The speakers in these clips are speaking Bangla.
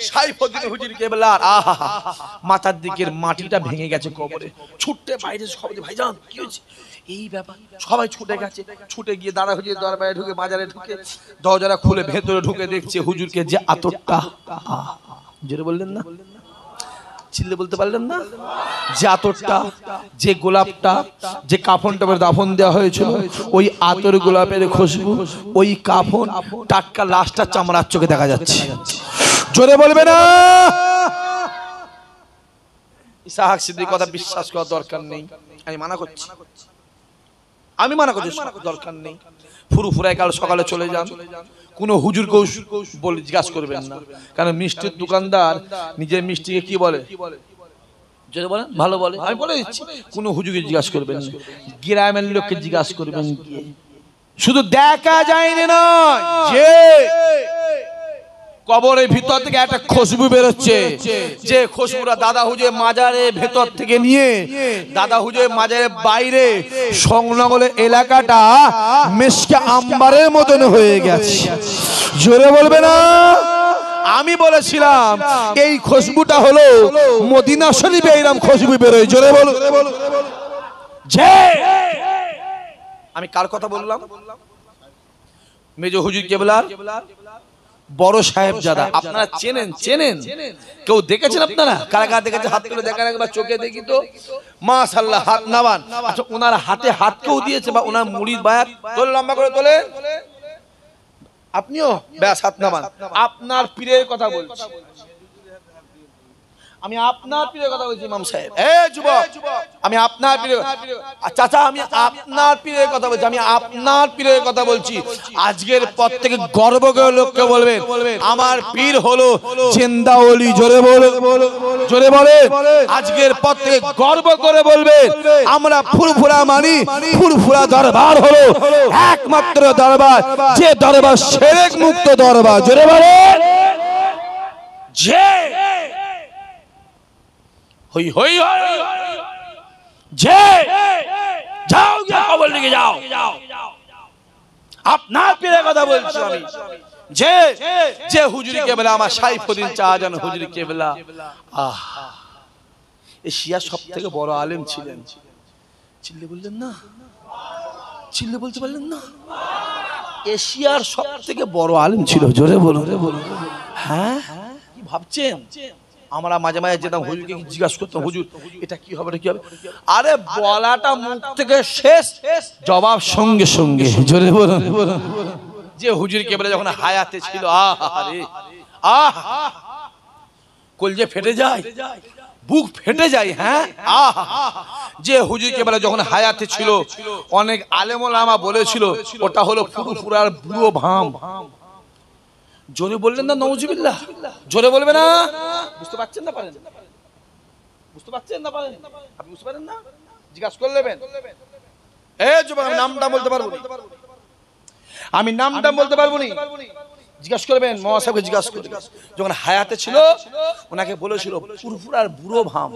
সাইফুদ্দিন হুজুর কেবলার মাথার দিকের মাটিটা ভেঙে গেছে কবরে। ছুটতে বাইরে সবাই, ভাইজান কি হয়েছে? এই ব্যাপার, সবাই ছুটে গেছে। ছুটে গিয়ে দাদা হুজুর দরবারে ঢুকে, বাজারে ঢুকে দরজাটা খুলে ভেতরে ঢুকে দেখছে হুজুরকে যে আতরটা, জোরে বললেন না, চিল্লে বলতে পারলেন না, যে আতরটা, যে গোলাপটা, যে কাফনটা দাফন দেওয়া হয়েছিল, ওই আতর গোলাপের খুশবু, ওই কাফন, টাটকা লাশটা চামড়ার চোখে দেখা যাচ্ছে। জোরে বলবে না। ইসহাক সিদ্দিক কথা বিশ্বাস করার দরকার নেই, আমি মানা করছি, আমি মানা করছি, দরকার নেই। ফুরফুরায় কাল সকালে চলে যান, কোনো হুজুরকে বলে জিজ্ঞাসা করবেন না, কারণ মিষ্টির দোকানদার নিজের মিষ্টিকে কি বলে, যদি বলেন ভালো বলে, আমি বলে দিচ্ছি, কোনো হুজুরকে জিজ্ঞাসা করবেন না, গ্রামের লোককে জিজ্ঞাসা করবেন। শুধু দেখা যায়নি নয়, যে কবরের ভিতর থেকে একটা খুশবু বেরোচ্ছে, যে খুশবুটা দাদা হুজুরের মাজারের ভেতর থেকে নিয়ে দাদা হুজুরের মাজারের বাইরে সংলগ্ন এলাকাটা মিশকে আম্বারের মতন হয়ে গেছে। জোরে বলবে না। আমি বলেছিলাম এই খুশবুটা হলো মদিনা শরীফে এরকম খুশবু বেরোয়। জোরে বলো। যে আমি কার কথা বললাম? মেজো হুজুর কেবলার বড় সাহেবজাদা। আপনারা চেনেন, চেনেন, কেউ দেখেছেন? আপনারা কারা কারা দেখেছেন? হাত তুলে দেখান একবার, চোখে দেখি তো। মাশাআল্লাহ, হাত নামান। আচ্ছা, ওনার হাতে হাত কেউ দিয়েছে বা ওনার মুরিদ বায়াত? তোল, লম্বা করে তোলে। আপনিও ব্যাস হাত নামান। আপনার পীরের কথা বলছি আমি, আপনার পীরের কথা বলছি ইমাম সাহেব। এই যুবক, আমি আপনার পীরের, চাচা আমি আপনার পীরের কথা বলছি, আমি আপনার পীরের কথা বলছি। আজকের পর থেকে গর্ব করে লোককে বলবেন আমার পীর হলো জিন্দা ওলি। জোরে বলে, জোরে বলে। আজকের পর থেকে গর্ব করে বলবেন আমরা ফুরফুরা মানি। ফুরফুরা দরবার হলো একমাত্র দরবার, যে দরবার শিরক মুক্ত দরবার। জোরে বলে। যে হই হই যে যাও, খবর লিখে যাও। আপনার পীরের কথা বলছি আমি, যে যে হুজুরি কেবলা আমার সাইফুদ্দিন চাচান হুজুরি কেবলা। এশিয়ার সব থেকে বড় আলেম ছিলেন। চিল্লে বললেন না, চিল্লে বলতে পারলেন না। এশিয়ার সব থেকে বড় আলেম ছিল। জোরে বলুন। হ্যাঁ, কি ভাবছেন? আমরা মাঝে মাঝে যেতাম, হুজুরকে জিজ্ঞাসা করতাম হুজুর এটা কি হবে, কি হবে? আরে বলাটা মুখ থেকে শেষ, জবাব সঙ্গে সঙ্গে। জোরে বলুন। যে হুজুর কেবলা যখন হায়াতে ছিল, কলজে ফেটে যায়, বুক ফেটে যায়। হ্যাঁ, যে হুজুর কেবলা যখন হায়াতে ছিল, অনেক আলেম ওলামা বলেছিল ওটা হলো ফুরফুরার বুড়ো ভাম। জোরে বললেন না নাউজুবিল্লাহ? জোরে বলবে না। বুঝতে পারছেন না পারেন? বুঝতে পারছেন না পারেন? আপনি বুঝতে পারেন না? জিজ্ঞাসা করে নেবেন। এই যুবক, আমি নামটা বলতে পারবো না, আমি নামটা বলতে পারবো না। জিজ্ঞাসা করবেন, মামা সাহেবকে জিজ্ঞাসা করবেন, যখন হায়াতে ছিল ওনাকে বলেছিল ফুরফুরার বুড়ো ভাম।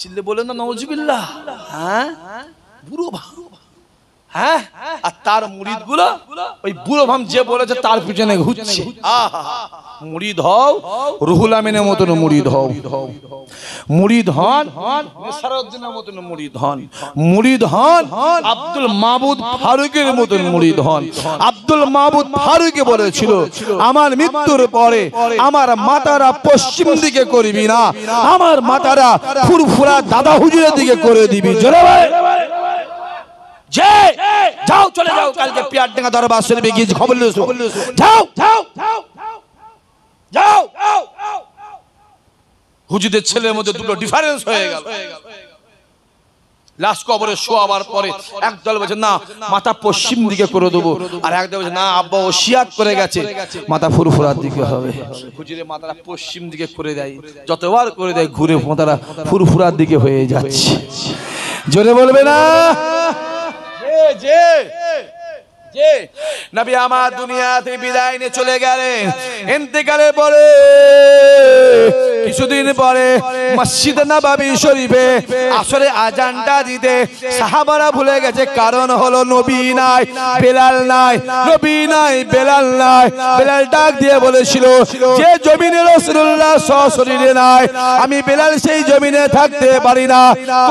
চিল্লে বললেন না নাউজুবিল্লাহ? হ্যাঁ, বুড়ো ভাম। হ্যাঁ, আর তার মুরিদ গুলো ওই বুড়ো ভাম যে বলেছে তার পিছনে ঘুরছে। মুরিদ হও রুহুল আমিনের মতন মুরিদ হও, মুরিদ হন নেসারউদ্দিনের মতন মুরিদ হন, মুরিদ হন আব্দুল মাহমুদ ফারুকের মতন মুরিদ হন। আব্দুল মাহমুদ ফারুকে বলেছিল আমার মৃত্যুর পরে আমার মাথাটা পশ্চিম দিকে করবি না, আমার মাথাটা ফুরফুরা দাদা হুজুরের দিকে করে দিবি। জোরে ভাই, যে যাও, চলে যাও, কালকে পিয়ারডাঙ্গা দরবার শরীফে গিয়ে খবর নিয়ে এসো। যাও যাও যাও। হুজুরের ছেলের মধ্যে দুটো ডিফারেন্স হয়ে গেল। লাশ কবরে শোয়াবার পরে একদল বলছে না মাথা পশ্চিম দিকে করে দেবো, আর একদল বলছে না আব্বা ওসিয়াত করে গেছে মাথা ফুরফুরার দিকে হবে। হুজুরের মাথাটা পশ্চিম দিকে করে দেয়, যতবার করে দেয় ঘুরে মাথাটা ফুরফুরার দিকে হয়ে যাচ্ছে। জোরে বলবে না। যে নবী আমার দুনিয়া থেকে বিদায় নিয়ে চলে গেলেন, ইন্তেকালের পরে কিছুদিন পরে মসজিদ নববী শরীফে আসরে আজানটা দিতে সাহাবারা ভুলে গেছে, কারণ হলো নবী নাই, বেলাল নাই, নবী নাই, বেলাল নাই। বেলাল ডাক দিয়ে বলেছিল, যে জমিনে রাসূলুল্লাহ সশরীরে নাই, আমি বেলাল সেই জমিনে থাকতে পারি না।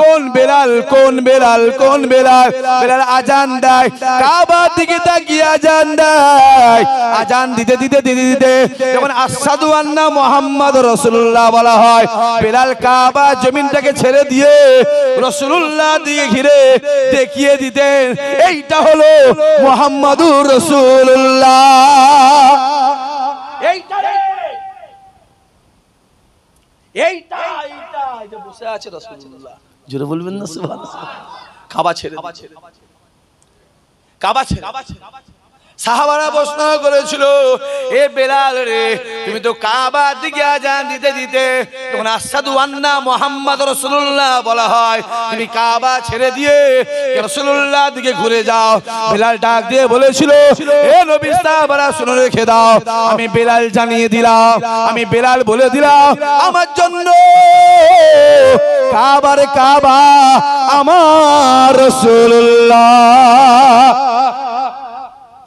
কোন বেলাল, কোন বেলাল, কোন বেলাল? বেলাল আজান দেয়, কাবার দিকে তাকিয়ে আজান দেয়। আজান দিতে দিতে দিতে দিতে যখন আশহাদু আন্না মুহাম্মাদুর রাসূলুল্লাহ বলা হয়, বেলাল কাবা জমিনটাকে ছেড়ে দিয়ে রাসূলুল্লাহ দিকে ঘিরে দেখিয়ে দিতেন, এইটা হলো মুহাম্মাদুর রাসূলুল্লাহ। এইটা এইটা এইটা যে বসে আছে রাসূলুল্লাহ, জোরে বলবেন না সুবহানাল্লাহ। কাবা ছেড়ে, কাবা ছেড়ে সাহাবারা প্রশ্ন করেছিল, এ বেলাল রে, তুমি তো কাবার দিকে আজান দিতে দিতে তখন আশহাদু আন্না মুহাম্মাদুর রাসূলুল্লাহ বলা হয়, তুমি কাবা ছেড়ে দিয়ে রাসূলুল্লাহ দিকে ঘুরে যাও। বেলাল ডাক দিয়ে বলেছিল, এ নবী সাহাবারা শুনে রেখে দাও, আমি বেলাল জানিয়ে দিলাম, আমি বেলাল বলে দিলাম, আমার জন্য কাবার কাবা আমার রাসূলুল্লাহ।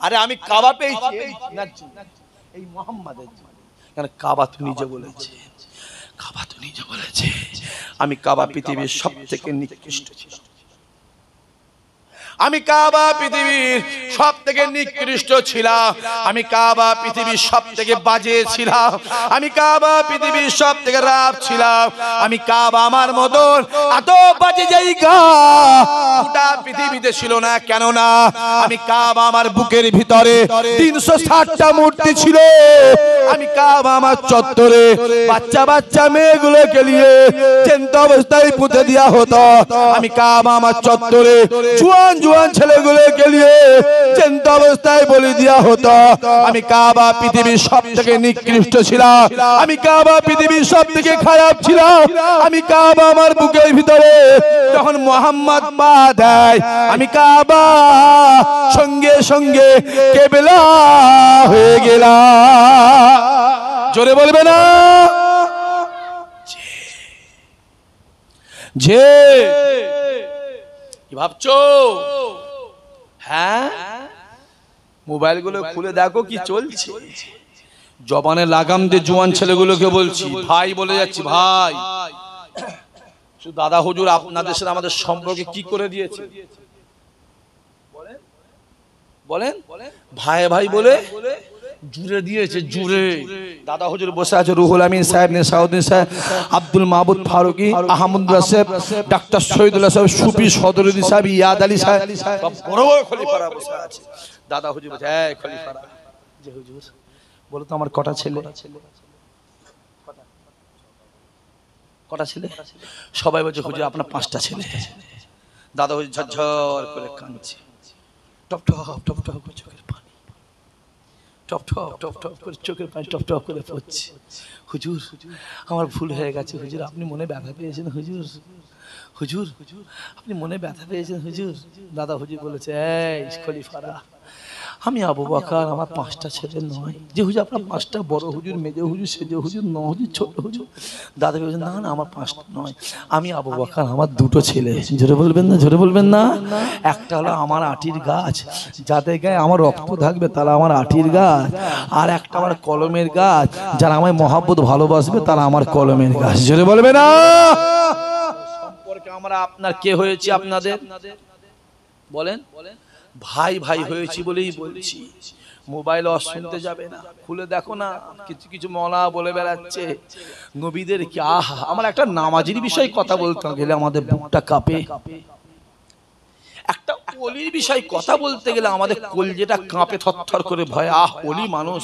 আরে আমি কাবা পেয়েছি এই মুহাম্মাদের জন্য, কারণ কাবা তো নিজে বলেছে, কাবা তো নিজে বলেছে আমি কাবা পৃথিবীর সবথেকে নিকৃষ্ট ছিল, আমি কাবা পৃথিবীর সবথেকে নিকৃষ্ট ছিলাম, আমি কাবা পৃথিবীর সবথেকে বাজে ছিলাম, আমি কাবা পৃথিবীর সবথেকে রাব ছিলাম, আমি কাবা আমার মতন এত বাজে জায়গা গোটা পৃথিবীতে ছিল না। কেন না, আমি কাবা আমার বুকের ভিতরে 360টা মূর্তি ছিল, আমি কাবা আমার চত্বরে বাচ্চা বাচ্চা মেয়েগুলোকে নিয়ে জ্যান্ত অবস্থায় পুঁতে দেওয়া হতো, আমি কাবা আমার চত্বরে জুয়ান জুয়ান ছেলেগুলোকে নিয়ে জ্যান্ত অবস্থায় বলি দেওয়া হতো, আমি কাবা পৃথিবীর সবথেকে নিকৃষ্ট ছিলাম, আমি কাবা পৃথিবীর সবথেকে খারাপ ছিলাম, আমি কাবা আমার বুকের ভিতরে যখন মুহাম্মদ পা দেয়, আমি কাবা সঙ্গে সঙ্গে কেবলা হয়ে গেলাম। জোরে বলবে না যে কি ভাবছো? হ্যাঁ, মোবাইল গুলো খুলে দেখো কি চলছে। জবানে লাগাম দিয়ে জোয়ান ছেলেগুলোকে বলছি, ভাই বলে যাচ্ছি, ভাই দাদা হুজুর আপনাদের সাথে আমাদের সম্পর্কে কি করে দিয়েছে বলেন? ভাই ভাই বলে জুড়ে দিয়েছে, জুড়ে। দাদা হুজুর বসে আছে, রুহুল আমিন সাহেব, নেসাউদ্দিন সাহেব, আব্দুল মাহবুব ফারুকি, আহমদ রাসেব, ডাক্তার শহীদুল্লাহ সাহেব, সুফি সদরুদ্দিন সাহেব, ইয়াদ আলী সাহেব, বড় বড় খলিফারা বসে আছে। দাদা হুজুর বলছে, এই খলিফারা, যে হুজুর বলো তো আমার কটা ছেলে? কটা ছেলে? সবাই বলছে, হুজুর আপনার 5টা ছেলে। দাদা হুজুর ঝরঝর করে কাঁদছে, টপ টপ টপ টপ করে চোখের পানি, টপ টপ টপ টপ করে চোখের পানি টপ টপ করে পড়ছে। হুজুর আমার ভুল হয়ে গেছে, হুজুর আপনি মনে ব্যথা পেয়েছেন, হুজুর হুজুর আপনি মনে ব্যথা পেয়েছেন হুজুর। দাদা হুজুর বলেছে, এই খলিফারা, আমি আবু বকর, আমার 5টা ছেলে নয়। যে হুজুর আপনার 5টা, বড় হুজুর, মেজো হুজুর, সেজো হুজুর, ন হুজুর, ছোট হুজুর। দাদা বলছেন, না না আমার 5টা নয়, আমি আবু বকর, আমার 2টো ছেলে। জোরে বলবেন না, জোরে বলবেন না। একটা হলো আমার আটির গাছ, যাদের গায়ে আমার রক্ত থাকবে তারা আমার আটির গাছ, আর একটা আমার কলমের গাছ, যারা আমায় মহাব্বত ভালোবাসবে তারা আমার কলমের গাছ। জোরে বলবে না। সম্পর্কে আমরা আপনার কে হয়েছি আপনাদের বলেন? ভাই ভাই হয়েছি বলেই বলছি। মোবাইল শুনতে যাবে না, খুলে দেখো না, কিছু কিছু মওলা বলে বেড়াচ্ছে নবীদের কি। আহা, আমার একটা নামাজের বিষয়ে কথা বলতে গেলে আমাদের বুকটা কাঁপে। একটা ওলির বিষয় কথা বলতে গেলে আমাদের কলজেটা কাঁপে, থরথর করে ভয়। আহ, ওলি মানুষ,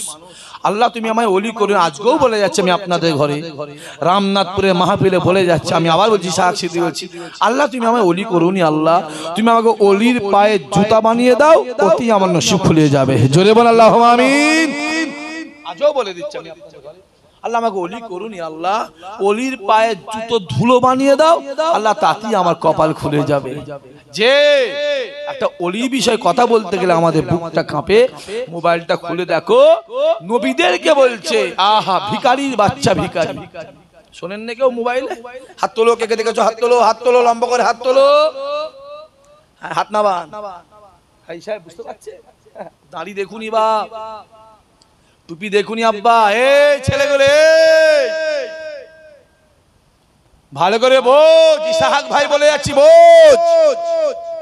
আল্লাহ তুমি আমায় ওলি করুন। আজকেও বলে যাচ্ছে, আমি আপনাদের ঘরে রামনাথপুরে মাহফিলে বলে যাচ্ছে, আমি আবার বলছি, সাক্ষী দিয়ে বলছি, আল্লাহ তুমি আমায় ওলি করুন। আল্লাহ তুমি আমাকে ওলির পায়ে জুতা বানিয়ে দাও, অতি আমার নসিব খুলে যাবে। জোরে বল আল্লাহুম্মা আমিন। আজও বলে দিচ্ছি আমি আপনাদের ঘরে, আল্লাহ আমাকে ওলি করুন। আল্লাহ ওলির পায়ে জুতো ধুলো বানিয়ে দাও, আল্লাহ তাতেই আমার কপাল খুলে যাবে। যে একটা ওলি বিষয় কথা বলতে গেলে আমাদের বুকটা কাঁপে। মোবাইলটা খুলে দেখো, নবীদেরকে বলছে, আহা ভিখারির বাচ্চা ভিখারি, শোনেন না কেউ মোবাইলে? হাত তোলো, কে কে দেখেছো? হাত তোলো, হাত তোলো, লম্বা করে হাত তোলো। হ্যাঁ, হাত নামান। ভাই সাহেব বুঝতে পারছে? দাড়ি দেখুনি বা, টুপি দেখুনি আব্বা। এই ছেলেগুলো ভালো করে বোঝ, ইসাহাক ভাই বলে যাচ্ছি, বোঝ।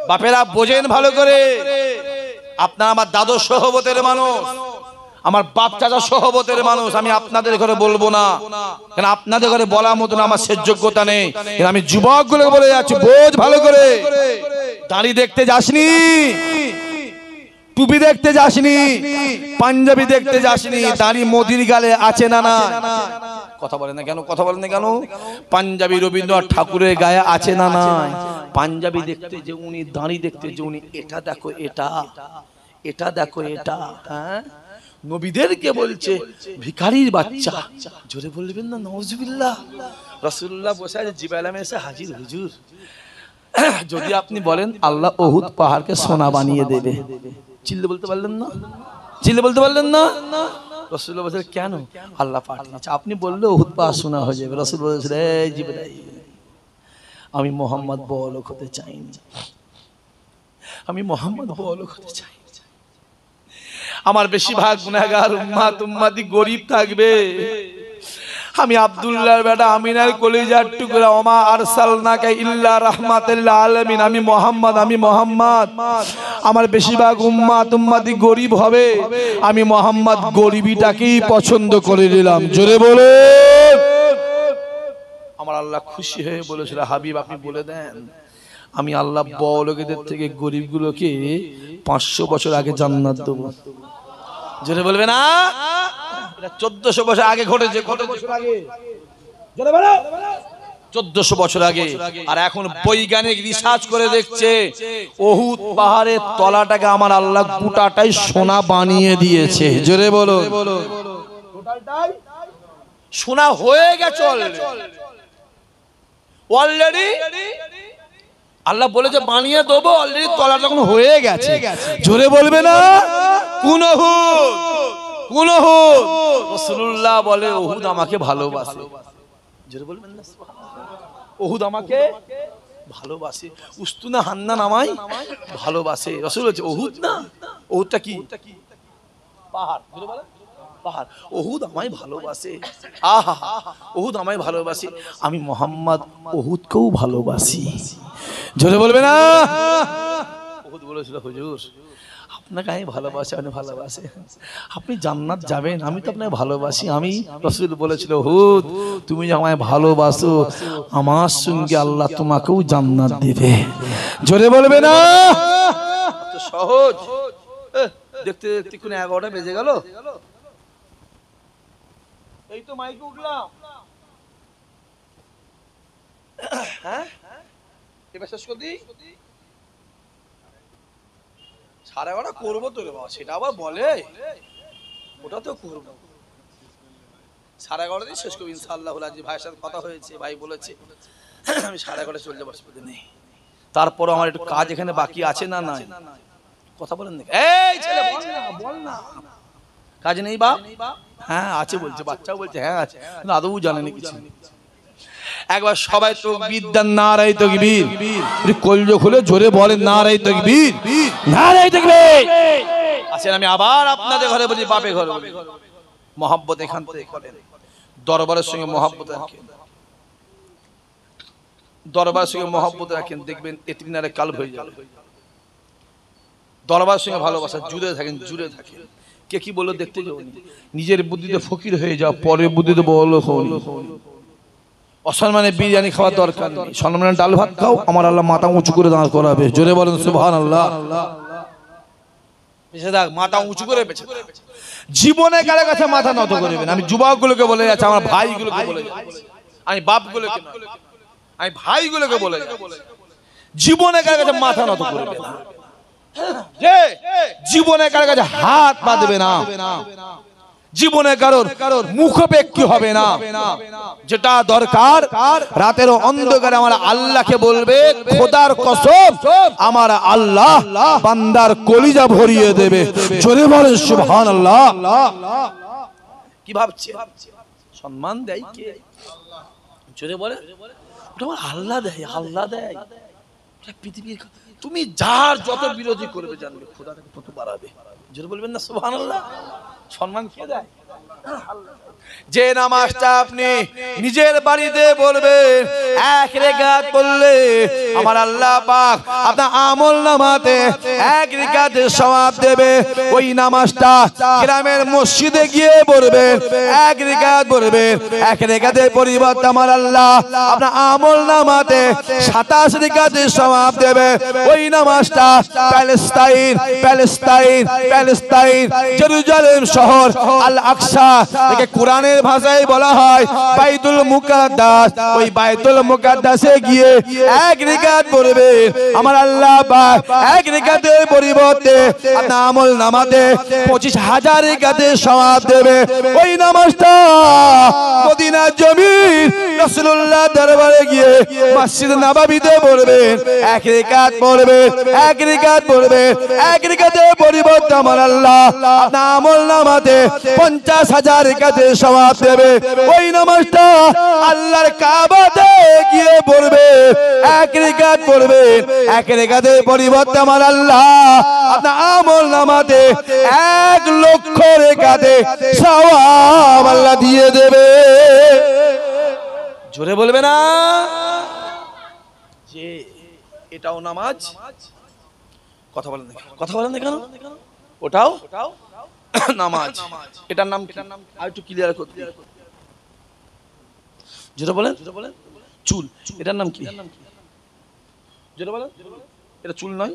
বাপেরা বোঝেন ভালো করে। আপনার আমার দাদু সহবতের মানুষ, আমার বাপ চাচা সহবতের মানুষ। আমি আপনাদের ঘরে বলবো না, কেন আপনাদের ঘরে বলার মতন আমার সে যোগ্যতা নেই। আমি যুবকগুলো বলে যাচ্ছি, বোঝ ভালো করে। দাড়ি দেখতে যাসনি, টুপি দেখতে যাসনি, পাঞ্জাবি দেখতে যাসনি, দাড়ি মোদির গালে আছে না না? কথা বলেন না কেন? কথা বলেন না কেন? পাঞ্জাবি রবীন্দ্রনাথ ঠাকুরের গায়ে আছে না না? পাঞ্জাবি দেখতে যে উনি, দাড়ি দেখতে যে উনি, এটা দেখো এটা, এটা দেখো এটা। হ্যাঁ, নবীদেরকে বলছে ভিখারির বাচ্চা। জোরে বলবেন না নাউজুবিল্লাহ। রাসূলুল্লাহ বসে আছে, জিবরাইল আলাইহিস সালাম হাজির, হুজুর যদি আপনি বলেন আল্লাহ উহুদ পাহাড়কে সোনা বানিয়ে দেবে, চিল্লে বলতে পারলেন না? চিল্লে বলতে পারলেন না? রাসূলুল্লাহ বলছেন কেন? আল্লাহ পাঠিয়েছে, আপনি বললে উহুদ পাহাড় সোনা হয়ে যাবে। রাসূল বলেছেন, এই জিবরাইল, আমি মোহাম্মদ বড়লোক হতে চাই না, আমি মোহাম্মদ বড়লোক হতে চাই। আমার বেশিরভাগ গুনাহগার উম্মাত উম্মতি গরিব থাকবে। আমি আব্দুল্লাহর বেটা আমিনার কলিজার টুকরা, ওমা আরসালনাকা ইল্লা রাহমাতাল আলামিন, আমি মোহাম্মদ, আমি মোহাম্মদ। আমার বেশিরভাগ উম্মাত উম্মতি গরিব হবে, আমি মোহাম্মদ গরিবিটাকেই পছন্দ করে নিলাম। জোরে বলুন। আমার আল্লাহ খুশি হয়ে বলেছিল, হাবিব আপনি বলে দেন, আমি আল্লাহ বড় লোকেদের থেকে গরিবগুলোকে 500 বছর আগে জান্নাত দেব। জোরে বলবে না? এটা 1400 বছর আগে ঘটেছে। কত বছর আগে? জোরে বলো। 1400 বছর আগে। আর এখন বৈজ্ঞানিক রিসার্চ করে দেখছে উহুদ পাহাড়ের তলাটাকে আমার আল্লাহ গোটাটাই সোনা বানিয়ে দিয়েছে। জোরে বলো। টোটালটাই সোনা হয়ে গেছে অলরেডি। আল্লাহ বলেছে বানিয়ে দেবো, অলরেডি তলা যখন হয়ে গেছে। জোরে বলবে না? কোন উহুদ? কোন উহুদ? রাসূলুল্লাহ বলে উহুদ আমাকে ভালোবাসে। জোরে বলবেন না? উহুদ আমাকে ভালোবাসে। উস্তুনা হান্নান আমায় ভালোবাসে। রাসূল বলেছে উহুদ না, উহুদটা কি? পাহাড়। জোরে বলেন পাহাড়। উহুদ আমায় ভালোবাসে। আহা, উহুদ আমায় ভালোবাসে। আমি মোহাম্মদ উহুদকেও ভালোবাসি। জোরে বলবে না? উহুদ বলেছিল হুজুর আপনাকে আমি ভালোবাসি, আমি ভালোবাসি, আপনি জান্নাত যাবেন, আমি তো আপনাকে ভালোবাসি। আমি রাসূল বলেছিল উহুদ তুমি যে আমায় ভালোবাসো, আমার সঙ্গে আল্লাহ তোমাকেও জান্নাত দিবে। জোরে বলবে না? তো সহজ। দেখতে দেখতে কোন 11টা বেজে গেল। এই তো মাইকে উঠলাম। হ্যাঁ, এবার শেষ করে দিই। 11:30 করবো তো রে বাবা, সেটা আবার বলে, ওটা তো করবো। 11:30 শেষ করবো ইনশাআল্লাহ। আজি ভাইয়ের সাথে কথা হয়েছে, ভাই বলেছে আমি 11:30 চলে যাবো, অসুবিধা নেই। তারপরও আমার একটু কাজ এখানে বাকি আছে না নাই? কথা বলেন না। এই ছেলে বল না, কাজ নেই বাপ? হ্যাঁ আছে বলছে, বাচ্চাও বলছে হ্যাঁ আছে, আদৌ জানেনি কিছু। একবার সবাই তাকবীর দেন, নারায়ে তাকবীর। কলজো খুলে জোরে বলেন নারায়ে তাকবীর, নারায়ে তাকবীর। আসেন আমি আবার আপনাদের ঘরে বলি, বাপে ঘরে বলি, মহব্বত এখান থেকে করেন। দরবারের সঙ্গে মহব্বত রাখেন, দরবারের সঙ্গে মহব্বত রাখেন, দেখবেন এতিমনারে কাল হয়ে যাবে। দরবারের সঙ্গে ভালোবাসা, জুড়ে থাকেন, জুড়ে থাকেন। কে কি বললো দেখতে যাও, নিজের বুদ্ধিতে ফকির হয়ে যাও, পরের বুদ্ধিতে বড় হও। অসম্মানে বিরিয়ানি খাওয়ার দরকার নেই, সম্মানে ডাল ভাত খাও, আমার আল্লাহ মাথা উঁচু করে দাঁড় করাবে। জোরে বলেন সুবহানাল্লাহ। বেঁচে থাক, মাথা উঁচু করে বেঁচে থাক। জীবনে কারো কাছে মাথা নত করবেন। আমি যুবকগুলোকে বলে যাচ্ছি, আমার ভাইগুলোকে বলে যাচ্ছি, আমি বাপগুলোকে নয়, আমি ভাইগুলোকে বলে যাচ্ছি, জীবনে কারো কাছে মাথা নত করবে না, জীবনে কারো কাছে হাত পাতবে না, জীবনে কারোর মুখোপেক্ষী হবে না। যেটা দরকার রাতের অন্ধকারে আমার আল্লাহকে বলবে, খোদার কসম আমার আল্লাহ বান্দার কলিজা ভরিয়ে দেবে। জোরে বলেন সুবহানাল্লাহ। কি ভাবছে? সম্মান দেয় কে? চলে বলে ওটা আমার আল্লাহ দেয়, আল্লাহ দেয়। পৃথিবীর তুমি যার যত বিরোধী করবে জানবে খোদা তাকে তত বাড়াবে। জোরে বলবেন না সুবহানাল্লাহ। সম্মান কে দেয়? যে নামাজটা আপনি নিজের বাড়িতে বলবেন, এক রাকাত পড়লে আমার আল্লাহ পাক আপনার আমল নামাতে এক রাকাতের সওয়াব দেবে। ওই নামাজটা গ্রামের মসজিদে গিয়ে পড়বেন, এক রাকাত পড়বেন, এক রাকাতের পরিবর্তে আমার আল্লাহ আপনার আমল নামাতে 27 রাকাতের সওয়াব দেবে। ওই নামাজটা প্যালেস্তাইন প্যালেস্তাইন প্যালেস্তাইন জেরুজালেম শহর আল আকসা থেকে কোরআনের ভাষায় বলা হয় বাইতুল মুকাদ্দাস। ওই বাইতুল মুকাদ্দাসে গিয়ে এক রাকাত পড়বেন, আমার আল্লাহ পাক এক রাকাতের পরিবর্তে আপনার আমল নামাতে 25,000 রাকাতের সওয়াব দেবে। ওই নামাজটা মদিনার জমিন রাসূলুল্লাহ দরবারে গিয়ে মসজিদ নববীতে পড়বেন, এক রাকাত পড়বেন, এক রাকাত পড়বেন, এক রাকাতের পরিবর্তে আমার আল্লাহ আপনার আমল নামাতে 50,000 রাকাতের সওয়াব দেবে। ওই নামাজটা আল্লাহর কাবাতে গিয়ে পড়বে, এক রাকাত পড়বেন, এক রাকাতের পরিবর্তে আমার আল্লাহ আপনার আমল নামাতে 1 লক্ষ রাকাতে সওয়াব আল্লাহ দিয়ে দেবে। জোরে বলবে না যে এটাও নামাজ? কথা বলেন না, কথা বলেন না কেন? ওটাও নামাজ। এটার নাম আর একটু ক্লিয়ার করতে, যেটা বলেন চুল, এটার নাম কি? যেটা বলেন এটা চুল নয়।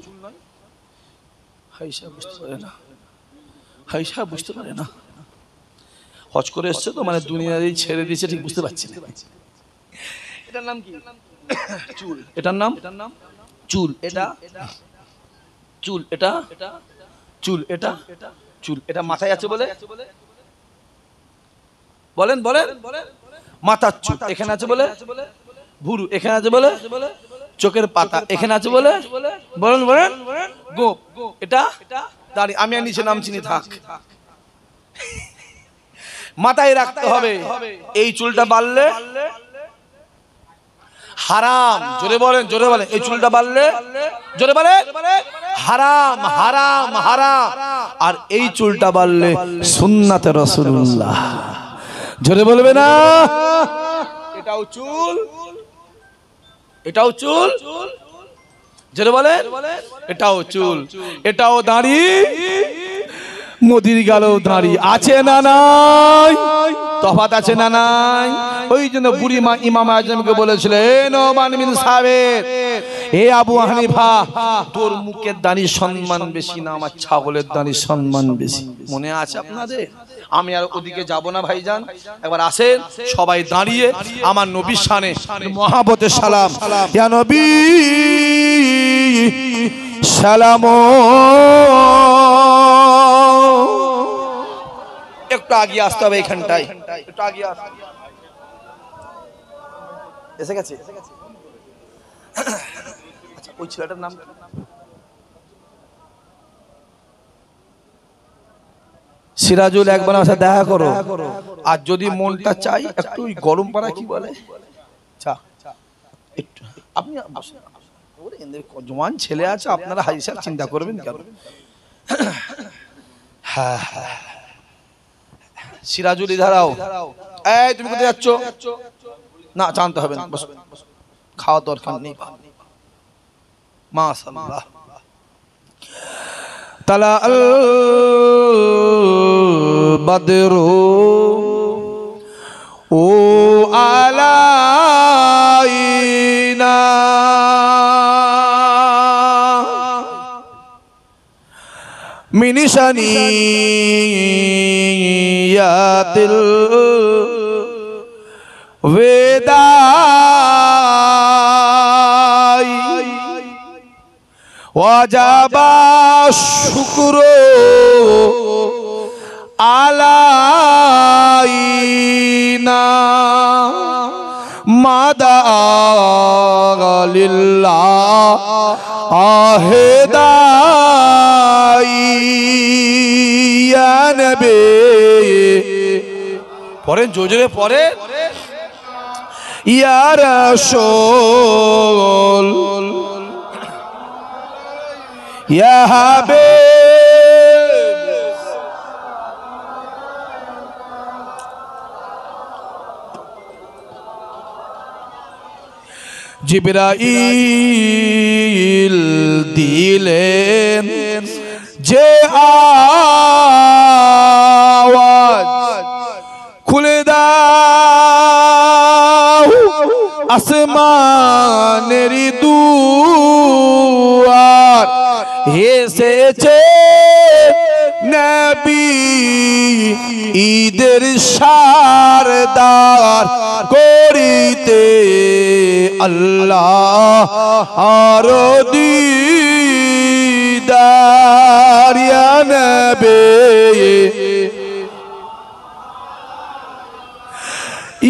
হাইসা বুঝতে পারে না, হাইসা বুঝতে পারে না। হজ করে এসছে তো, মানে দুনিয়ারই ছেড়ে দিয়েছে, ঠিক বুঝতে পারছি না। এটার নাম কি? চুল। এটার নাম চুল। এটা চুল, এটা চুল, এটা চুল। এটা মাথায় আছে বলে বলেন, বলেন মাথার চুল এখানে আছে বলে, ভুরু এখানে আছে বলে, চোখের পাতা এখানে আছে বলে, বলেন বলেন গোপ। এটা দাড়ি। আমি আর নিচে নাম চিনি থাক। মাথায় রাখতে হবে এই চুলটা বাড়লে হারাম। জোরে বলেন, জোরে বলেন। এই চুলটা বাড়লে জোরে বলেন হারাম, হারাম, হারাম। আর এই চুলটা বাড়লে সুন্নাতে রাসূলুল্লাহ। জোরে বলবে না? এটাও চুল, এটাও চুল। জোরে বলেন এটাও চুল, এটাও দাড়ি। মোদির গালেও দাড়ি আছে না নাই? তফাত আছে না নাই? ওই জন্য বুড়ি মা ইমাম আজমকে বলেছিল, এ নোমান বিন সাবিত, এ আবু হানিফা, তোর মুখের দাড়ির সম্মান বেশি না আমার ছাগলের দাড়ির সম্মান বেশি। মনে আছে আপনাদের? আমি আর ওদিকে যাব না ভাইজান, একবার আসেন সবাই দাঁড়িয়ে আমার নবীর শানে মহাব্বতের সালাম। ইয়া নবী সালাম। একটু আগে আসতে হবে এখানটায়, একটু আগে এসে গেছে। আচ্ছা ওই ছেলেটার নাম সিরাজুল, একবার আমার সাথে দেখা করো। আর যদি মনটা চাই একটু গরম পাড়া কি বলে চা, একটু আপনি জওয়ান ছেলে আছে, আপনারা হাইসাব চিন্তা করবেন কেন? হ্যাঁ হ্যাঁ সিরাজুল ইধারাও। এই তুমি কোথায় যাচ্ছ? না জানতে হবে না, বস, খাওয়া দরকার নেই। মাশাআল্লাহ। তালা আল বদরু ও আলাইনা মিন শানিয়াতিল ওয়াদাই ওয়াজাবা শুকরু আলাইনা মাদা লিল্লাহ আহেদাই ইয়া নবী। পড়েন জোরে পড়ে। ইয়া রাসূল ইয়া হাবিব জিবরাইল দিলেন যে আওয়াজ খুলে দাও আসমানের দুয়ার এসেছে নবী ঈদের শারদার করিতে আল্লাহ আর দিদার ইয়া নবী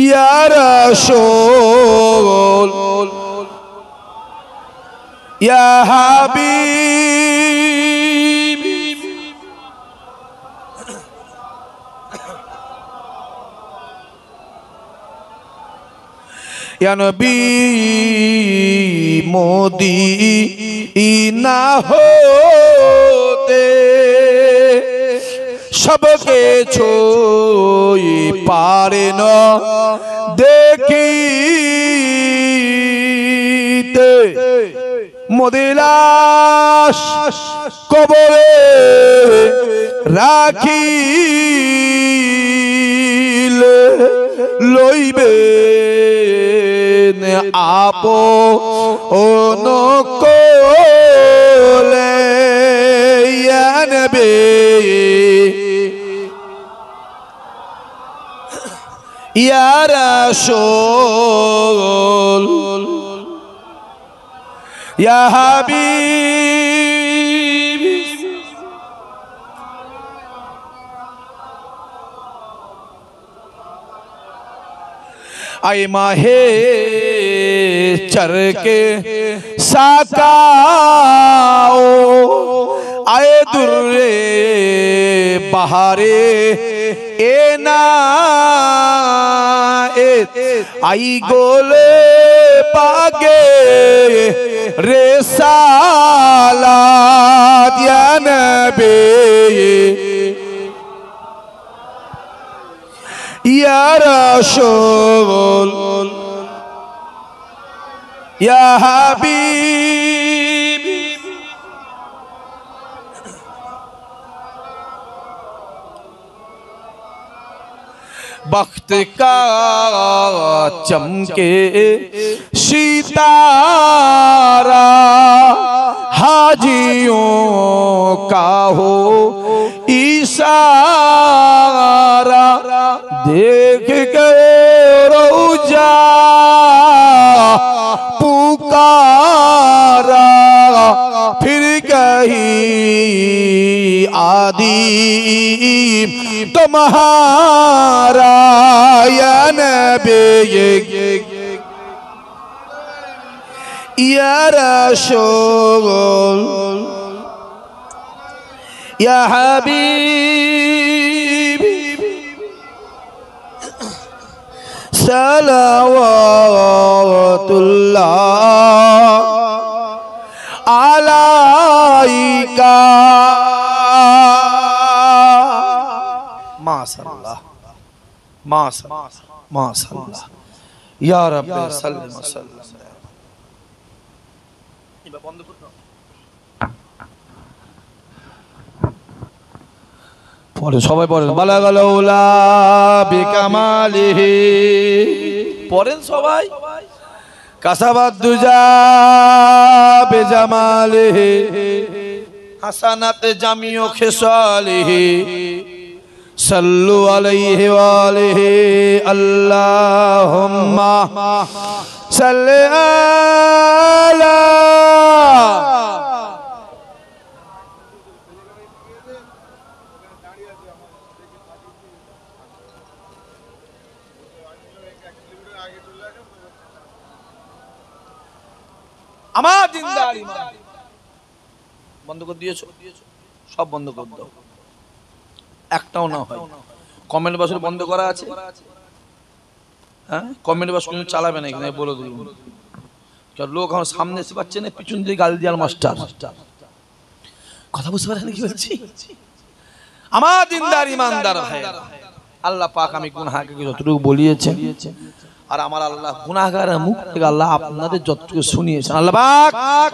ইয়া রাসূল ইয়া হাবিব ইয়া নবী মদিনা হতে সবকে ছুঁই পারে না দেখিতে মদিলাস কবরে রাখিলে লইবে আপন কোলে ইয়া নবী ইয়া রাসূল ইয়া হাবিব आए माहे चरके साकाओ आए दुर्रे बहारे एना आई गोले पागे रिसालात या नबी या रसूल या हबीब वक्त का चमके सितारा हाजियों का हो इशारा देख के रोजा पुकारा फिर कहीं आदि तुम्हारा या नबी या रसूल या हबीब सलावतुल्लाह अलैका माशाअल्लाह माशाअल्लाह या रब्बी सल्लि वसल्लम बंद করো পড়ে সবাই পড়েন বালাগাল উলা বিকামালিহি পড়েন সবাই কাসাবাদ দুজা বেজামালিহি হাসানাত জামিউ খিসালিহি সাল্লু আলাইহি ওয়া আলিহি আল্লাহুম্মা সাল্লি আলা আমার জিন্দার ইমান বন্ধ করে দিয়েছো সব বন্ধ করে দাও একটাও না হয় কমেন্ট বক্সে বন্ধ করা আছে হ্যাঁ কমেন্ট বক্স কোনো চালাবে না এখানে বলে দিল লোক আমার সামনে এসে পাচ্ছে না পিছন দিয়ে গালি দেওয়ার মাস্টার কথা বুঝতে পারেন কি বলছি আমার দিনদার ইমানদার ভাই আল্লাহ পাক আমি গুনাহকে যতটুকু বলিয়েছেন আর আমার আল্লাহ গুনাহগারের মুখ থেকে আল্লাহ আপনাদের যতটুকু শুনিয়েছেন আল্লাহ পাক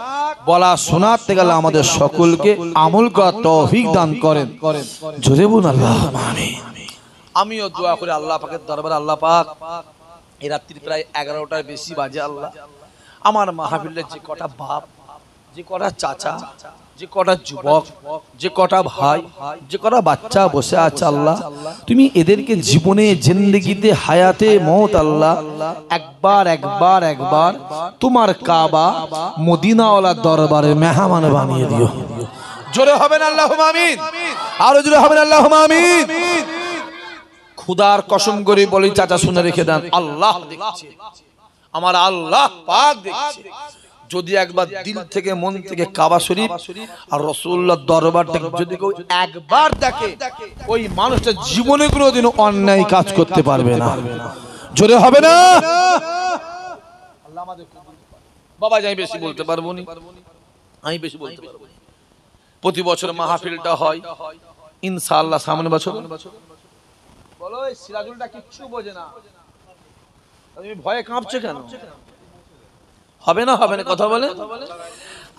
বলা শোনার থেকে আল্লাহ আমাদের সকলকে আমল করার তৌফিক দান করেন জোরে বলুন আল্লাহুম্মা আমিন আমিও দোয়া করি আল্লাহ পাকের দরবারে আল্লাহ পাক এই রাত্রি প্রায় 11টার বেশি বাজে আল্লাহ আমার মাহফিলের যে কটা বাপ যে কটা চাচা যে কটা যুবক যে কটা ভাই যে কটা বাচ্চা বসে আছে আল্লাহ তুমি এদেরকে জীবনে জিন্দেগিতে হায়াতে মওত আল্লাহ একবার তোমার কাবা মদিনাওয়ালা দরবারে মেহমান বানিয়ে দিও জোরে হবে না আল্লাহুম্মা আমিন আরো জোরে হবে না আল্লাহুম্মা আমিন খুদার কসম করে বলি চাচা শুনে রেখে দেন আল্লাহ দেখছে আমার আল্লাহ পাক দেখছে যদি একবার দিল থেকে মন থেকে কাবা শরীফ আর রাসূলুল্লাহর দরবারটাকে যদি কেউ একবার দেখে ওই মানুষটা জীবনে কোনোদিন অন্যায় কাজ করতে পারবে না জোরে হবে না আল্লাহ আমাদের বাবা যাই বেশি বলতে পারবো না আমি বেশি বলতে পারবো না প্রতি বছর মাহফিলটা হয় ইনশাআল্লাহ সামনে বছর বলো এই সিরাজুলটা কিচ্ছু বোঝে না তুমি ভয়ে কাঁপছো কেন হবে না কথা বলে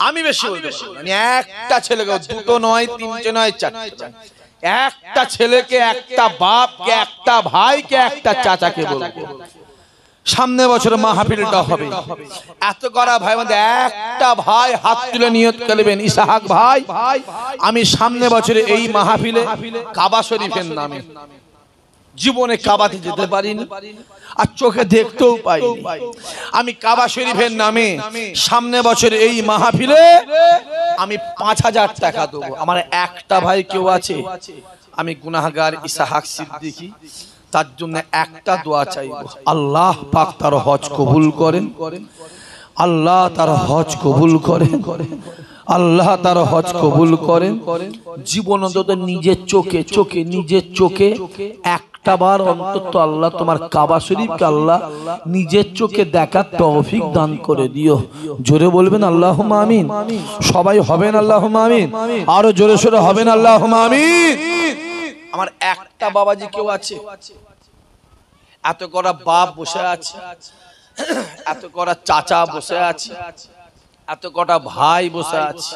আমি বেশি বলবো আমি একটা ছেলেকে দুটো নয় তিনটে নয় চারটে একটা ছেলেকে একটা বাপকে একটা ভাইকে একটা চাচাকে বলবো সামনে বছর মাহফিলটা হবে এত করা ভাই মধ্যে একটা ভাই হাত তুলে নিয়ত করবেন ইসহাক ভাই আমি সামনে বছরে এই মাহফিলে কাবা শরীফের নামে জীবনে কাবাতে যেতে পারিনি আর চোখে দেখতেও পাইনি আমি কাবা শরীফের নামে সামনে বছর এই মাহফিলে আমি 5000 টাকা দেব আমার একটা ভাই কেউ আছে আমি গুনাহগার ইসহাক সিদ্দিকী তার জন্য একটা দোয়া চাইবো আল্লাহ পাক তার হজ কবুল করেন আল্লাহ তার হজ কবুল করেন আল্লাহ তার হজ কবুল করেন জীবন অন্তত নিজের চোখে একটা বার অন্তত আল্লাহ তোমার কাবা শরীফকে আল্লাহ নিজের চোখে দেখার তৌফিক দান করে দিও জোরে বলবেন আল্লাহুম্মা আমিন সবাই হবেন আল্লাহুম্মা আমিন আরো জোরে সোরে হবেন আল্লাহুম্মা আমিন আমার একটা বাবাজি কেউ আছে এত করা বাপ বসে আছে এত করা চাচা বসে আছে এত কটা ভাই বসে আছে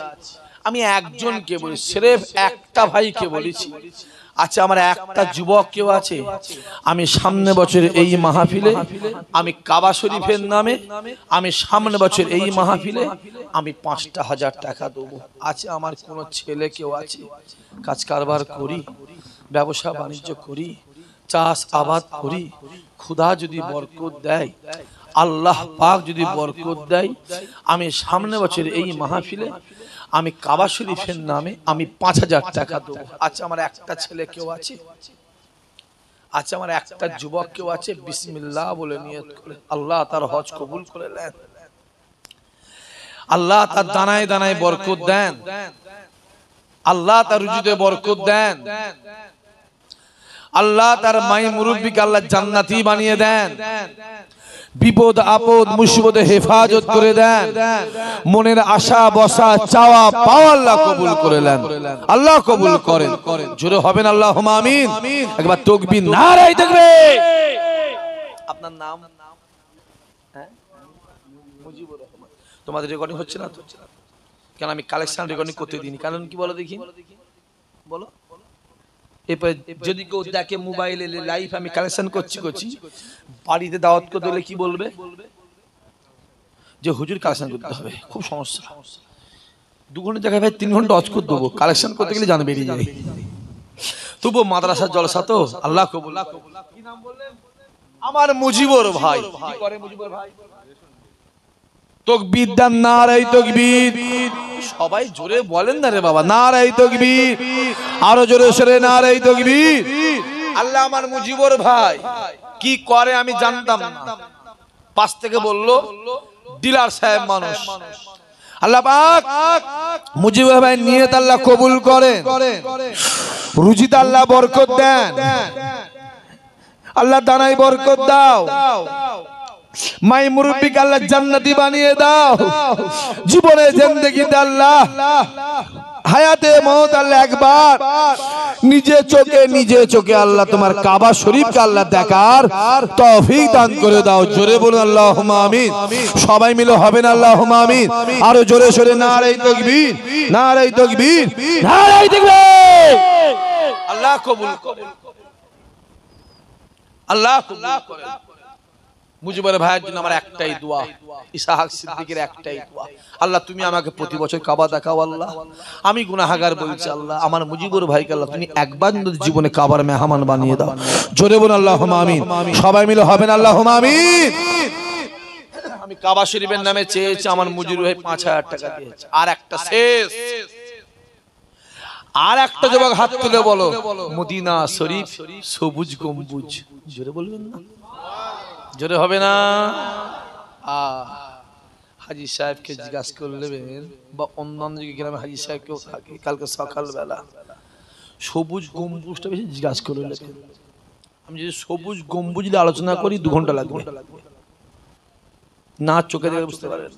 আমি একজনকে বলি সির্ফ একটা ভাইকে বলেছি আচ্ছা আমার একটা যুবক কেউ আছে আমি সামনে বছর এই মাহফিলে আমি কাবা শরীফের নামে আমি সামনে বছর এই মাহফিলে আমি 5000 টাকা দেবো আছে আমার কোন ছেলে কেউ আছে কাজ কারবার করি ব্যবসা বাণিজ্য করি চাষ আবাদ করি খুদা যদি বরকত দেয় আল্লাহ পাক যদি বরকত দেয় আমি সামনে বছর এই মাহফিলে আমি কাবা শরীফের নামে আমি 5000 টাকা দেব আচ্ছা আমার একটা ছেলে কেউ আছে আচ্ছা আমার একটা যুবক কেউ আছে বিসমিল্লাহ বলে নিয়ত করে আল্লাহ তার হজ কবুল করে নেন আল্লাহ তার দানায় দানায় বরকত দেন আল্লাহ তার রুজিতে বরকত দেন আল্লাহ তার মাই মুরব্বিকে আল্লাহ জান্নাতি বানিয়ে দেন বিপদ আপদ মুসিবতে হেফাজত করে দেন মনের আশা বসা চাওয়া পাওয়া আল্লাহ কবুল করে নেন আল্লাহ কবুল করেন জোরে হবেন আল্লাহুম্মা আমিন একবার তাকবীর নারায়ে তাকবীর আপনার নাম হ্যাঁ মুজিবুর রহমান তোমাদের রেকর্ডিং হচ্ছে না তো কেন আমি কালেকশন রেকর্ডিং করতে দিইনি কারণ কি বলো দেখি বলো এরপরে যদি কেউ দেখে মোবাইলে লাইভ আমি কালেকশন করছি বাড়িতে দাওয়াত করে দিলে কি বলবে যে হুজুর কালেকশন করতে হবে খুব সমস্যা 2 ঘন্টা জায়গায় ভাই 3 ঘন্টা অজ করে দেবো কালেকশন করতে গেলে জান বেরিয়ে যাবে তবু মাদ্রাসার জলসা তো আল্লাহ কবুল কি নাম বললেন আমার মুজিবুর ভাই কি করে মুজিবুর ভাই তাকবীর দান নারায়ে তাকবীর সবাই জোরে বলেন না রে বাবা নারায়ে তাকবীর আরো জোরে সরে নারায়ে তাকবীর আল্লাহ আমার মুজিবুর ভাই কি করে আমি জানতাম না পাশ থেকে বলল ডিলার সাহেব মানুষ আল্লাহ পাক মুজিবুর ভাই নিয়ত আল্লাহ কবুল করেন রুজিতে আল্লাহ বরকত দেন আল্লাহ দানাই বরকত দাও, মাই মুরব্বিকে আল্লাহ জান্নাতি বানিয়ে দাও, জীবনে জিন্দেগিতে আল্লাহ হায়াতে মওত আল্লাহ একবার নিজে চোখে আল্লাহ তোমার কাবা শরীফকে আল্লাহ দেখার তৌফিক দান করে দাও। জোরে বলুন আল্লাহুম্মা আমিন। সবাই মিলে হবে না আল্লাহুম্মা আমিন? আরো জোরে সরে নারে তাকবীর, নারে তাকবীর, নারে তাকবীর। আল্লাহ কবুল করেন, আল্লাহ কবুল করেন। মুজিবুর ভাইয়ের জন্য আমার একটাই দোয়া, ইসহাক সিদ্দিকের একটাই দোয়া, আল্লাহ তুমি আমাকে প্রতি বছর কাবা দেখাও আল্লাহ। আমি গুনাহগার বলছি আল্লাহ, আমার মুজিবুর ভাইকে আল্লাহ তুমি একবার জীবনে কাবার মেহমান বানিয়ে দাও। জোরে বলুন আল্লাহুম্মা আমিন। সবাই মিলে হবেন আল্লাহুম্মা আমিন। আমি কাবা শরীফের নামে চেয়েছি, আমার মুজিবুর ভাই 5000 টাকা দিয়েছে। আর একটা শেষ, আর একটা যুবক হাত তুলে বলো মদিনা শরীফ সবুজ গম্বুজ। জোরে বলবেন না? জোরে হবে না? হাজী সাহেবকে জিজ্ঞাসা করে নেবেন, বা অন্যান্য গ্রামে হাজী সাহেব কেউ থাকে, কালকে সকালবেলা সবুজ গম্বুজটা বেশি জিজ্ঞাসা করে নেবেন। আমি যদি সবুজ গম্বুজ নিয়ে আলোচনা করি 2 ঘন্টা লাগবে, না চোখে দেখে বুঝতে পারবেন।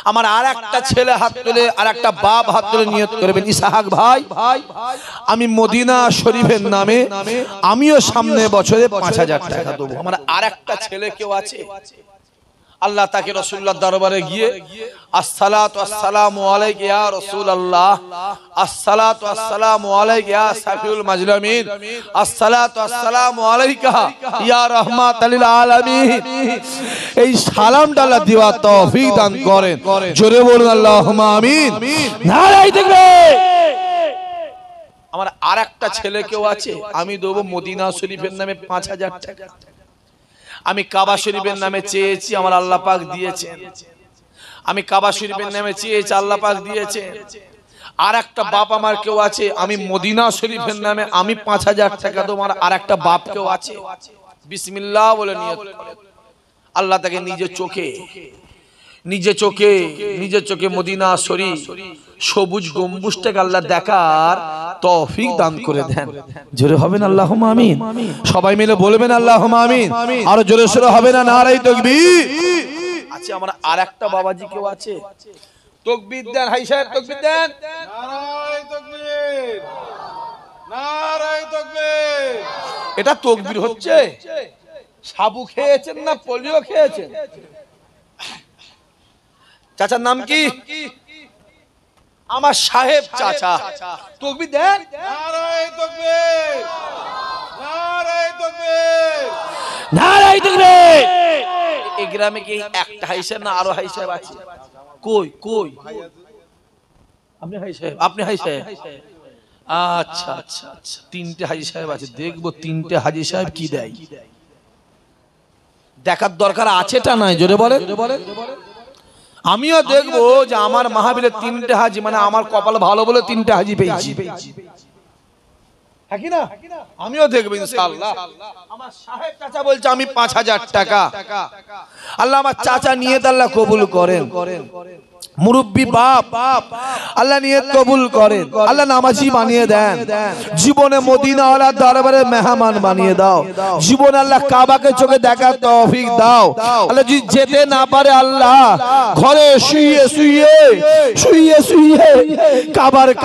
আমার আর একটা ছেলে হাত তুলে, আর একটা বাপ হাত তুলে নিয়ত করবেন, ইসহাক ভাই আমি মদিনা শরীফের নামে আমিও সামনে বছরে 5000 টাকা দেবো। আমার আর একটা ছেলে কেউ আছে, আল্লাহ তাকে রাসূলুল্লাহর দরবারে গিয়ে আসসালাতু আসসালামু আলাইকা ইয়া রাসূলুল্লাহ, আসসালাতু আসসালামু আলাইকা ইয়া সাফিউল মাজলুমিন, আসসালাতু আসসালামু আলাইকা ইয়া রাহমাতাল লিল আলামিন, এই সালামটা আল্লাহ দেওয়ার তৌফিক দান করেন। জোরে বলুন আল্লাহুম্মা আমিন। নারায়ে তাকবীর। আমার আর একটা ছেলে কেউ আছে, আমি দেবো মদিনা শরীফের নামে 5000 টাকা। আমি কাবা শরীফের নামে চেয়েছি, আমার আল্লাহ পাক দিয়েছেন। আমি কাবা শরীফের নামে চেয়েছি, আল্লাহ পাক দিয়েছেন। আর একটা বাপ আমার কেউ আছে, আমি মদিনা শরীফের নামে আমি 5000 টাকা দেবো। আমার আর একটা বাপ কেউ আছে, বিসমিল্লাহ বলে নিয়ত করেন, আল্লাহ তাকে নিজে চোখে মদিনা শরীফ সবুজ গম্বুজটাকে আল্লাহ দেখার তৌফিক দান করে দেন। জোরে হবেন আল্লাহুম্মা আমিন। সবাই মিলে বলবেন আল্লাহুম্মা আমিন। আর জোরে সরে হবে না নারায়ে তাকবীর। আচ্ছা আমার আরেকটা বাবাজি কেউ আছে, তাকবীর দেন হাই সাহেব, তাকবীর দেন। নারায়ে তাকবীর, নারায়ে তাকবীর। এটা তাকবীর হচ্ছে? সাবু খেয়েছেন না পোলিও খেয়েছেন? চাচার নাম কি? আমার সাহেব চাচা। তাকবীর দেন। নারায়ে তাকবীর, নারায়ে তাকবীর, নারায়ে তাকবীর। এই গ্রামে কি একটা হাই সাহেব না আরো হাই সাহেব আছে? কই কই? আপনি হাই সাহেব, আপনি হাই সাহেব। আচ্ছা আচ্ছা আচ্ছা, 3টে হাজি সাহেব আছে। দেখবো 3টে হাজি সাহেব কি দেয়, দেখার দরকার আছেটা নাই। জোরে বলেন। আমিও দেখবো যে আমার মাহফিলে 3টে হাজি, মানে আমার কপাল ভালো বলে 3টে হাজি পেয়েছি, হ্যাঁ কি না? আমিও দেখবো ইনশাআল্লাহ। আমার সাহেব চাচা বলছে আমি 5000 টাকা, আল্লাহ আমার চাচা নিয়ত আল্লাহ কবুল করেন। মুরব্বী বাপ আল্লাহ নিয়ত কবুল করেন, আল্লাহ নামাজি বানিয়ে দেন, জীবনে মদিনা ওয়ালার দরবারে মেহমান বানিয়ে দাও, জীবনে আল্লাহ কাবাকে চোখে দেখার তৌফিক দাও। আল্লাহ যদি যেতে না পারে আল্লাহ ঘরে শুয়ে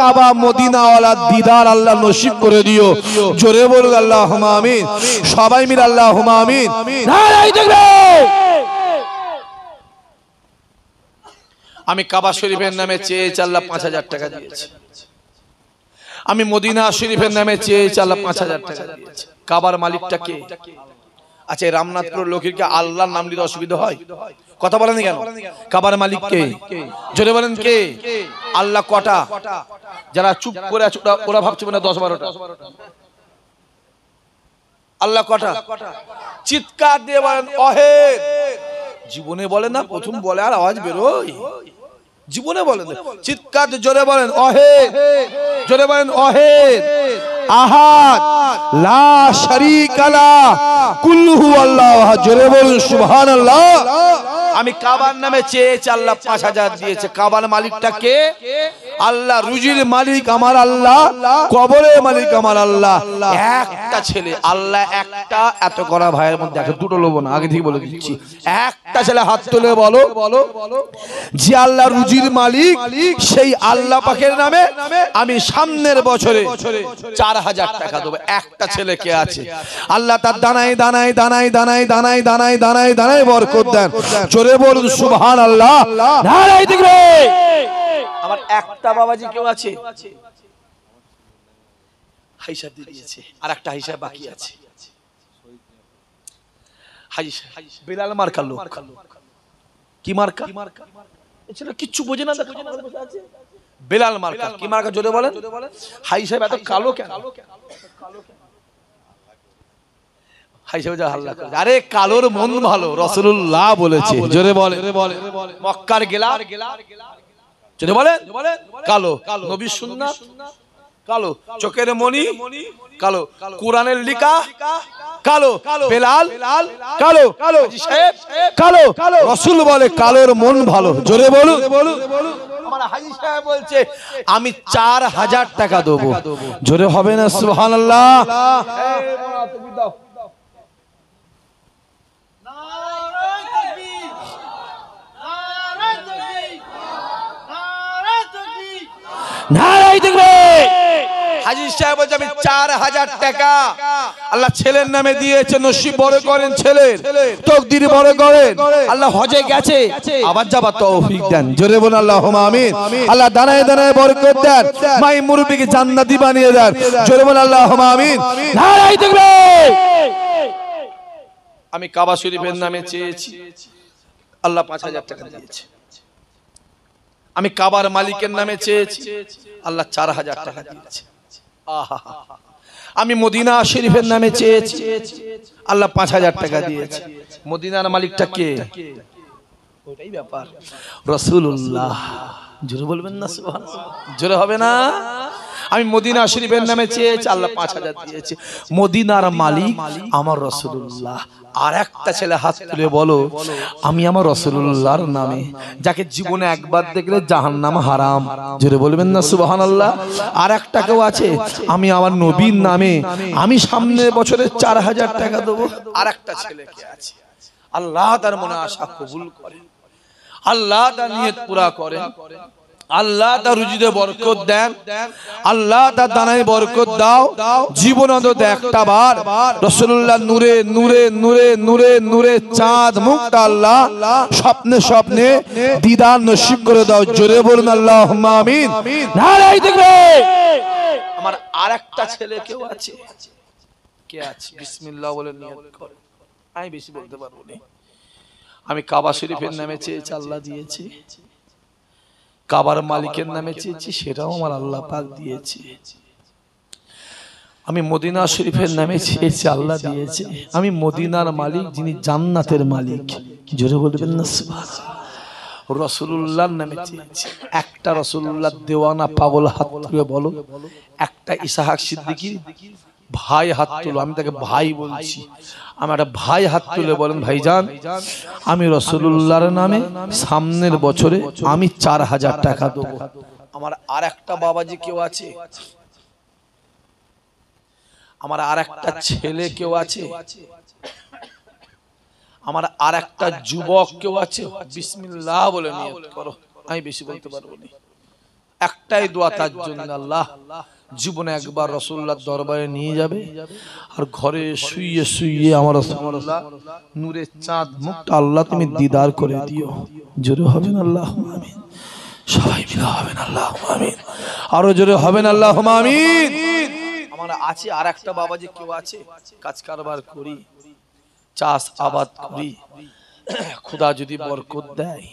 কাবা মদিনা ওয়ালার দিদার আল্লাহ নসিব করে দিও। জোরে বলুন আল্লাহুম্মা আমিন। সবাই মিলে আল্লাহুম্মা আমিন। নারায়ে তাকবীর। আমি কাবা শরীফের নামে চেয়েছি, আল্লাহ 5000 টাকা দিয়েছে। আমি মদিনা শরীফের নামে চেয়েছি, আল্লাহ 5000 টাকা দিয়েছে। কাবার মালিকটা কে? আচ্ছা রামনাথপুর লোকের কি আল্লাহর নাম নিতে অসুবিধা হয়? কথা বলেন কেন? কাবার মালিক কে? জোরে বলেন কে? আল্লাহ কটা? যারা চুপ করে আছে ওরা ভাবছে না 10-12টা। আল্লাহ কটা? চিৎকার দিয়ে বলেন অহেদ। জীবনে বলে না, প্রথম বলে আর আওয়াজ বেরোয়, জীবনে বলেন চিৎকার জোরে বলেন অহেদ, জোরে বলেন অহেদ, আহাদ, লা শারীকা লা, কুল হু আল্লাহ, জোরে বলুন সুবহানাল্লাহ। আমি কাবার নামে চেয়েছি, আল্লাহ 5000 দিয়েছে। কাবার মালিকটা কে? আল্লাহ। রুজির মালিক আমার আল্লাহ, কবরের মালিক আমার আল্লাহ। একটা ছেলে, আল্লাহ একটা, এত করা ভাইয়ের মধ্যে একটা, দুটো লোব না, আগে থেকে বলে দিচ্ছি। একটা ছেলে হাত তুলে বলো যে আল্লাহ রুজির মালিক, সেই আল্লাহ পাকের নামে আমি সামনের বছরে 4000 টাকা দেবো। একটা ছেলে কে আছে? আল্লাহ তার দানায় দানায় দানায় দানায় দানায় দানায় দানায় দানায় বরকত দেন। জোরে বলুন সুবহানাল্লাহ। নারায়ে তাকবীর। আমার একটা বাবাজি কেউ আছে? হিসাব দিয়ে দিয়েছে, আর একটা হিসাব বাকি আছে। বেলাল মার্কা লোক। কি মার্কা? এছাড়া কিচ্ছু বোঝে না। বেলাল মার্কা। কি মার্কা? জোরে বলেন। হাই সাহেব এত কালো কেন? হাই সাহেব যা হাল্লা করে, আরে কালোর মন ভালো, রাসূলুল্লাহ বলেছে। জোরে বলে। মক্কার গেলা, জোরে বলেন, কালো। নবী সুন্নাত কালো, চোখের মনি কালো, কোরআনের লিখা কালো, বেলাল কালো, হাজী সাহেব কালো, রাসূল বলে কালোর মন ভালো। জোরে বলুন। আমার হাজী সাহেব বলছে আমি 4000 টাকা দেবো। জোরে হবে না সুবহানাল্লাহ? নারায়ে তাকবীর। হাজী সাহেব বলছে আমি 4000 টাকা আল্লাহ ছেলের নামে দিয়েছে। নসিব বড় করেন ছেলের, তকদির বড় করেন। আল্লাহ হজে গেছে, আবার যাবার তৌফিক দেন। জোরে বলুন আল্লাহুম্মা আমিন। আল্লাহ দানায় দানায় বরকত দেন, মাই মুরব্বিকে জান্নাতি বানিয়ে দেন। জোরে বলুন আল্লাহুম্মা আমিন। নারায়ে তাকবীর। আমি কাবা শরীফের নামে চেয়েছি, আল্লাহ 5000 টাকা দিয়েছে। আমি কাবার মালিকের নামে চেয়েছি, আল্লাহ 4000 টাকা দিয়েছে। আমি মদিনা শরীফের নামে চেয়েছি, আল্লাহ 5000 টাকা দিয়েছে। মদিনার মালিকটা কে? ওইটাই ব্যাপার, রাসূলুল্লাহ। জোরে বলবেন না সুবহানাল্লাহ? জোরে হবে না? আমি মদিনা শরীফের নামে চেয়েছি, আল্লাহ 5000 দিয়েছে। মদিনার মালিক আমার রাসূলুল্লাহ। আর একটা ছেলে হাত তুলে বলো আমি আমার রাসূলুল্লাহর নামে, যাকে জীবনে একবার দেখলে জাহান্নাম হারাম। জোরে বলবেন না সুবহানাল্লাহ? আর একটা কেউ আছে আমি আমার নবীর নামে আমি সামনের বছরে 4000 টাকা দেবো। আর একটা ছেলে কে আছে? আল্লাহ তার মনে আশা কবুল করেন, আল্লাহ তার নিয়ত পুরা করেন, আল্লাহ তার রুজিতে বরকত দেন, আল্লাহ তার দানায় বরকত দাও। জীবন অন্তত একটা বার রাসূলুল্লাহ নূরে নূরে নূরে নূরে নূরে চাঁদ মুক্তা আল্লাহ স্বপ্নে স্বপ্নে দিদার নসিব করে দাও। জোরে বলুন আল্লাহুম্মা আমিন। নারায়ে তাকবীর। আমার আরেকটা ছেলে কেউ আছে? কে আছে? বিসমিল্লাহ বলে নিয়ত করে। আমি বেশি বলতে পারবো না। আমি কাবা শরীফের নামে চেয়েছি, আল্লাহ দিয়েছে। কাবার মালিকের নামে চেয়েছি, সেটাও আমার আল্লাহ পাক দিয়েছে। আমি মদিনা শরীফের নামে চেয়েছি, আল্লাহ দিয়েছে। আমি মদিনার মালিক যিনি জান্নাতের মালিক। জোরে বলবেন না সুবহানাল্লাহ? রাসূলুল্লাহর নামে চেয়েছি। একটা রাসূলুল্লাহর দেওয়ানা পাগল হাত তুলে বলো। একটা ইসহাক সিদ্দিকী ভাই হাত তুলো, আমি তাকে ভাই বলছি। আমার একটা ভাই হাত তুলে বলেন ভাইজান আমি রাসূলুল্লাহর নামে সামনের বছরে আমি 4000 টাকা দেবো। আমার আর একটা বাবাজি কেউ আছে? আমার আর একটা ছেলে কেউ আছে? আমার আর একটা যুবক কেউ আছে? বিসমিল্লাহ বলে নিয়ত করো। আমি বেশি বলতে পারবো না। একটাই দোয়া তার জন্য, আল্লাহ জীবনে একবার রাসূলুল্লাহর দরবারে নিয়ে যাবে, আর ঘরে শুইয়ে শুইয়ে আমার রাসূলুল্লাহ নূরের চাঁদ মুক্তা আল্লাহ তুমি দিদার করে দিও। জোরে হবেন আল্লাহুম্মা আমিন। সবাই মিলে হবেন আল্লাহুম্মা আমিন। আরো জোরে হবেন আল্লাহুম্মা আমিন। আমার আছে আর একটা বাবাজি কেউ আছে? কাজ কারবার করি, চাষ আবাদ করি, খোদা যদি বরকত দেয়,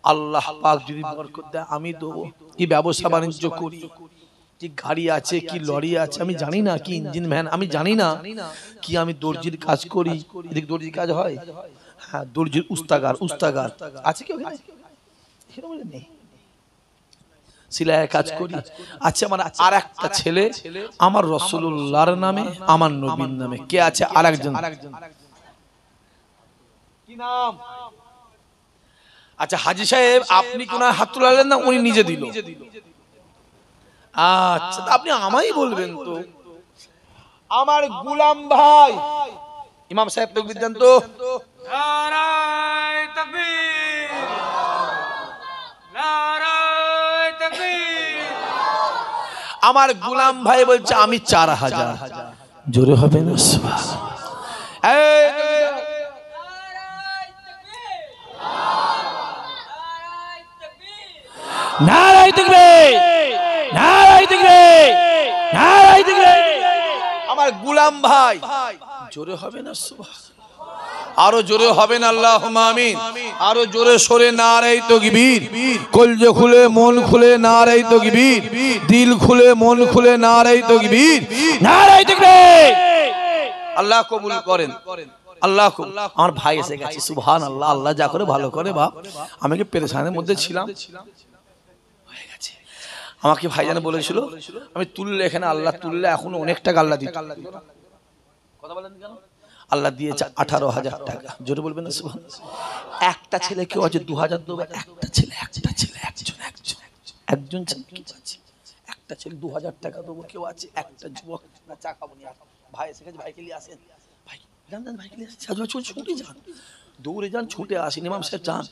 আল্লাহ পাক যদি বরকত দেয় আমি দেবো। কি ব্যবসা বাণিজ্য করি, কি গাড়ি আছে, কি লরি আছে আমি জানি না, কি ইঞ্জিন ভ্যান আমি জানি না, কি আমি দর্জির কাজ করি। এদিকে দর্জির কাজ হয়? হ্যাঁ, দর্জির উস্তাগার আছে কি ওখানে? সিলাইয়ের কাজ করি। আচ্ছা, আমার আর একটা ছেলে আমার রাসূলুল্লাহর নামে আমার নবীর নামে। কে আছে? আরেকজন। কি নাম? আচ্ছা হাজি সাহেব আপনি কি ওনার হাত তুলালেন না উনি নিজে দিল? আচ্ছা আপনি আমায় বলবেন তো। আমার গোলাম ভাই ইমাম সাহেব তাকবীর দেন তো। নারায়ে তাকবীর, নারায়ে তাকবীর। আমার গোলাম ভাই বলছে আমি 4000। জোরে হবে না সুবহানাল্লাহ। এই নারায়ে তাকবীর, নারায়ে তাকবীর, নারায়ে তাকবীর। আমার গোলাম ভাই জোরে হবে না সুবহানাল্লাহ। আরো জোরে হবে না আল্লাহুম্মা আমিন। আরো জোরে সরে নারায়ে তাকবীর। কলজে খুলে মন খুলে নারায়ে তাকবীর, দিল খুলে মন খুলে নারায়ে তাকবীর, নারায়ে তাকবীর। আল্লাহ কবুল করেন, আল্লাহ কবুল। আমার ভাই এসে গেছে সুবহানাল্লাহ। আল্লাহ যা করে ভালো করে বাপ। আমি কি পেরেশানির মধ্যে ছিলাম, হয়ে গেছে। আমাকে ভাইজান বলেছিল আমি তুললে এখানে আল্লাহ তুললে এখন অনেক টাকা আল্লাহ দিত। কথা বলেন কেন? আল্লাহ দিয়েছে 18,000 টাকা। জোরে বলবেন না সুবহানাল্লাহ। একটা ছেলে কেউ আছে 2000 দেবে, একটা ছেলে একজন ছেলে কি আছে, একটা ছেলে 2000 টাকা দেবো কেউ আছে, একটা যুবক না চা খাবো না ভাই এসে গেছে, ভাইকে নিয়ে আসেন, ভাই জান ভাইকে নিয়ে আসেন, ছুটে যান, দৌড়ে যান, ছুটে আসেন। ইমাম সাহেব যান,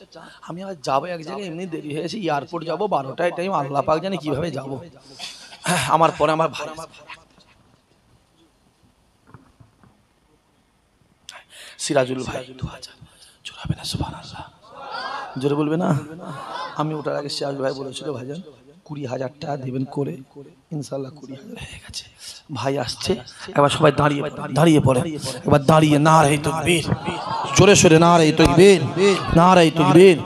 আমি আবার যাবো এক জায়গায়, এমনি দেরি হয়েছে, এয়ারপোর্ট যাবো 12টায় টাইম, আল্লাহ পাক জানে কিভাবে যাবো। আমার পরে আমার ভাই সিরাজুল ভাই 2000। জোরে হবে না সুবহানাল্লাহ, জোরে বলবে না। আমি ওটার আগে সিরাজুল ভাই বলেছিল ভাইজান 20,000 টাকা দেবেন করে, ইনশাআল্লাহ 20,000 হয়ে গেছে। ভাই আসছে, এবার সবাই দাঁড়িয়ে পড়ে, এবার দাঁড়িয়ে নারায়ে তাকবীর, জোরে সরে নারায়ে তাকবীর, নারায়ে তাকবীর।